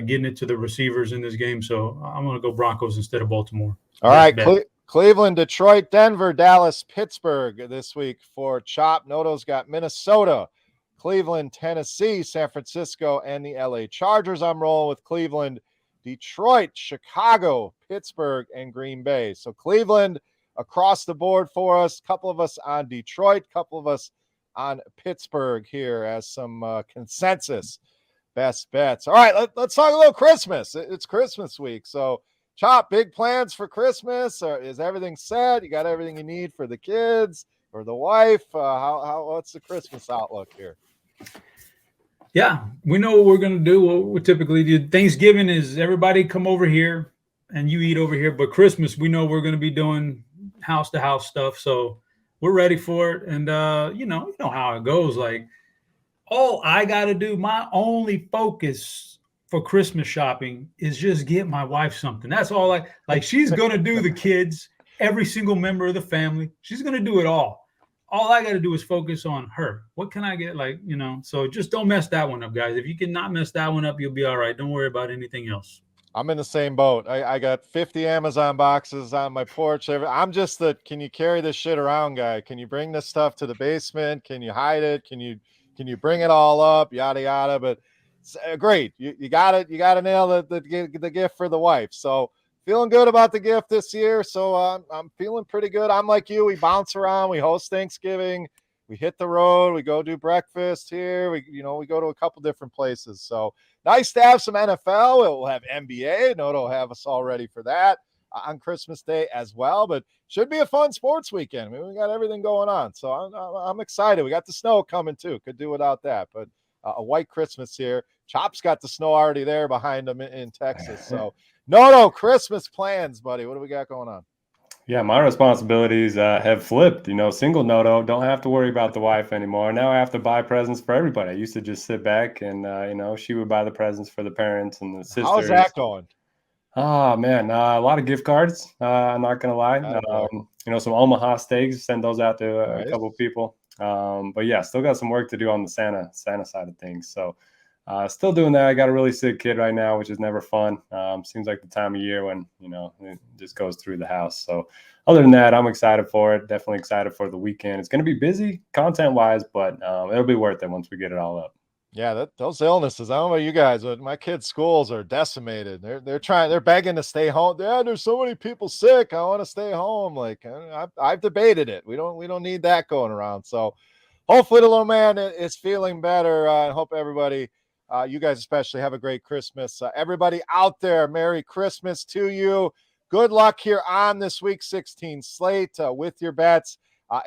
getting it to the receivers in this game. So I'm going to go Broncos instead of Baltimore.
All right, Cleveland, Detroit, Denver, Dallas, Pittsburgh this week for Chop. Noto's got Minnesota, Cleveland, Tennessee, San Francisco, and the LA Chargers. I'm rolling with Cleveland, Detroit, Chicago, Pittsburgh, and Green Bay. So Cleveland across the board for us. Couple of us on Detroit, couple of us on Pittsburgh here as some consensus best bets. All right, let's talk a little Christmas. It's Christmas week. So, Chop, big plans for Christmas? Is everything set? You got everything you need for the kids or the wife? What's the Christmas outlook here?
Yeah, we know what we're going to do. What we typically do. Thanksgiving is everybody come over here and you eat over here. But Christmas, we know we're going to be doing house to house stuff. So we're ready for it. And, you know how it goes. Like, all I got to do, my only focus for Christmas shopping is just get my wife something. That's all like she's going to do the kids, every single member of the family. She's going to do it all. All I got to do is focus on her. What can I get? So just don't mess that one up, guys. If you can not mess that one up, you'll be all right. Don't worry about anything else.
I'm in the same boat. I got 50 Amazon boxes on my porch. I'm just the can you carry this shit around guy? Can you bring this stuff to the basement? Can you hide it? Can you bring it all up? Yada yada. But great, you got it. You got to nail the gift for the wife. So feeling good about the gift this year. So I'm feeling pretty good. I'm like you. We bounce around. We host Thanksgiving. We hit the road. We go do breakfast here. We go to a couple different places. So nice to have some NFL. We'll have NBA. Noto will have us all ready for that on Christmas Day as well. But should be a fun sports weekend. I mean, we got everything going on. So I'm excited. We got the snow coming too. Could do without that. But a white Christmas here. Chop's got the snow already there behind him in Texas. So Noto, Christmas plans, buddy. What do we got going on?
Yeah, my responsibilities have flipped. Single Noto, don't have to worry about the wife anymore. Now I have to buy presents for everybody. I used to just sit back and, she would buy the presents for the parents and the sisters.
How's that going?
Oh, man, a lot of gift cards. I'm not going to lie. Some Omaha steaks, send those out to a couple of people. But yeah, still got some work to do on the Santa side of things. So still doing that. I got a really sick kid right now, which is never fun. Seems like the time of year when, it just goes through the house. So other than that, I'm excited for it. Definitely excited for the weekend. It's going to be busy content wise, but it'll be worth it once we get it all up.
Yeah, those illnesses. I don't know about you guys, but my kids' schools are decimated. They're begging to stay home. Yeah, there's so many people sick. I want to stay home. Like I've debated it. We don't need that going around. So hopefully the little man is feeling better. I hope everybody, you guys especially, have a great Christmas. Everybody out there, Merry Christmas to you. Good luck here on this Week 16 slate with your bets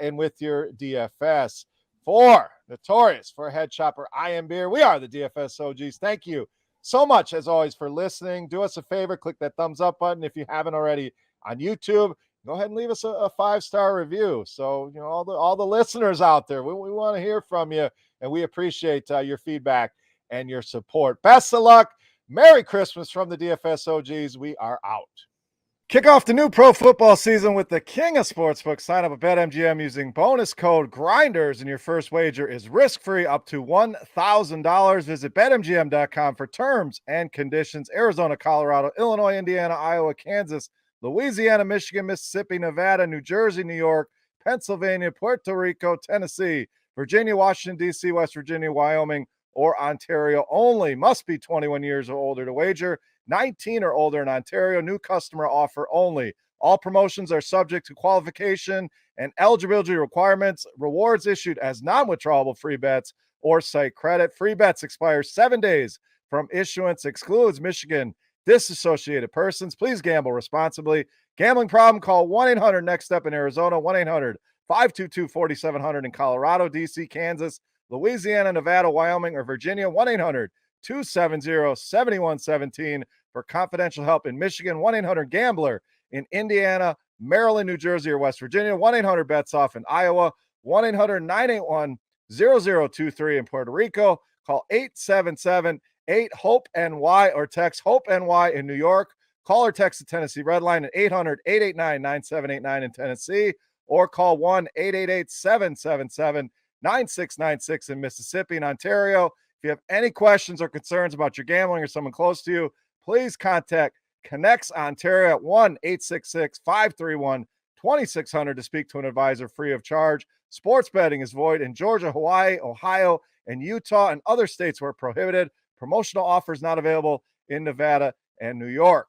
and with your DFS. For Notorious, for Head Chopper, I am Beer. We are the DFS OGs. Thank you so much, as always, for listening. Do us a favor, click that thumbs up button if you haven't already on YouTube. Go ahead and leave us a 5-star review. So, all the listeners out there, we want to hear from you, and we appreciate your feedback and your support. Best of luck. Merry Christmas from the DFS OGs. We are out. Kick off the new pro football season with the king of sportsbooks. Sign up at BetMGM using bonus code GRINDERS, and your first wager is risk-free up to $1,000. Visit BetMGM.com for terms and conditions. Arizona, Colorado, Illinois, Indiana, Iowa, Kansas, Louisiana, Michigan, Mississippi, Nevada, New Jersey, New York, Pennsylvania, Puerto Rico, Tennessee, Virginia, Washington, D.C., West Virginia, Wyoming, or Ontario only. Must be 21 years or older to wager. 19 or older in Ontario. New customer offer only. All promotions are subject to qualification and eligibility requirements. Rewards issued as non-withdrawable free bets or site credit. Free bets expire 7 days from issuance. Excludes Michigan disassociated persons. Please gamble responsibly. Gambling problem? Call 1-800-NEXT-STEP in Arizona. 1-800-522-4700 in Colorado, D.C., Kansas, Louisiana, Nevada, Wyoming, or Virginia. 1-800-270-7117 for confidential help in Michigan. 1-800-GAMBLER in Indiana, Maryland, New Jersey, or West Virginia. 1-800-BETS-OFF in Iowa. 1-800-981-0023 in Puerto Rico. Call 877-8-HOPE-NY or text HOPE-NY in New York. Call or text the Tennessee Red Line at 800-889-9789 in Tennessee, or call 1-888-777-9696 in Mississippi and Ontario. If you have any questions or concerns about your gambling or someone close to you, please contact Connects Ontario at 1-866-531-2600 to speak to an advisor free of charge. Sports betting is void in Georgia, Hawaii, Ohio, and Utah, and other states where prohibited. Promotional offers not available in Nevada and New York.